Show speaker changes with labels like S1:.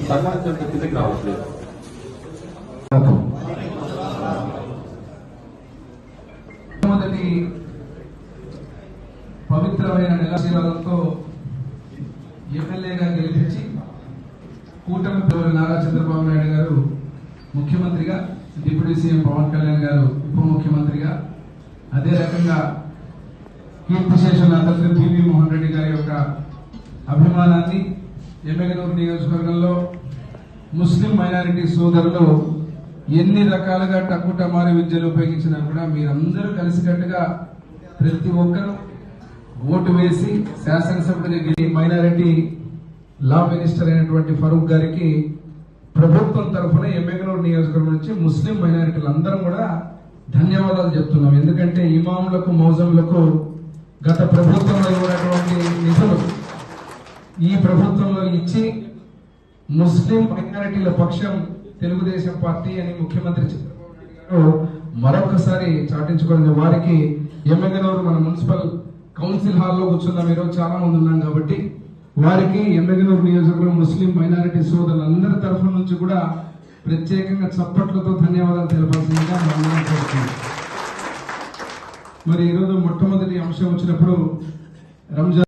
S1: సన్మానించిన కిందకి రావట్లేదు.
S2: మొదటి పవిత్రమైన నిరాశీర్వాదంతో ఎమ్మెల్యేగా గెలిపించి కూటమి నారా చంద్రబాబు నాయుడు గారు ముఖ్యమంత్రిగా, డిప్యూటీ సీఎం పవన్ కళ్యాణ్ గారు ఉప ముఖ్యమంత్రిగా, అదే రకంగా కీర్తిశేషుల తండ్రి పివి మోహన్ రెడ్డి గారి యొక్క అభిమానాన్ని ఎమ్మెగనూరు నియోజకవర్గంలో ముస్లిం మైనారిటీ సోదరులు ఎన్ని రకాలుగా టక్కుటమారి విద్యలు ఉపయోగించినా కూడా మీరందరూ కలిసికట్టుగా ప్రతి ఒక్కరూ ఓటు వేసి శాసనసభ్యులకి మైనారిటీ లా మినిస్టర్ అయినటువంటి ఫరూక్ గారికి ప్రభుత్వం తరఫున ఎమ్మెగనూరు నియోజకవర్గం నుంచి ముస్లిం మైనారిటీలు అందరం కూడా ధన్యవాదాలు చెప్తున్నాం. ఎందుకంటే ఇమాములకు మౌజంలకు గత ప్రభుత్వంలో ఇవ్వనటువంటి నిధులు ఈ ప్రభుత్వంలో ఇచ్చి ముస్లిం మైనారిటీల పక్షం తెలుగుదేశం పార్టీ అని ముఖ్యమంత్రి చంద్రబాబు నాయుడు గారు మరొకసారి చాటించుకున్న వారికి ఎమ్మెగనూరు మన మున్సిపల్ కౌన్సిల్ హాల్లో కూర్చున్నాం. ఈరోజు చాలా మంది ఉన్నాం కాబట్టి వారికి ఎమ్మెగనూరు నియోజకవర్గం ముస్లిం మైనారిటీ సోదరులందరి తరఫు నుంచి కూడా ప్రత్యేకంగా చప్పట్లతో ధన్యవాదాలు తెలపాల్సిందిగా మనం కోరుతున్నాం. మరి ఈరోజు మొట్టమొదటి అంశం వచ్చినప్పుడు రంజాన్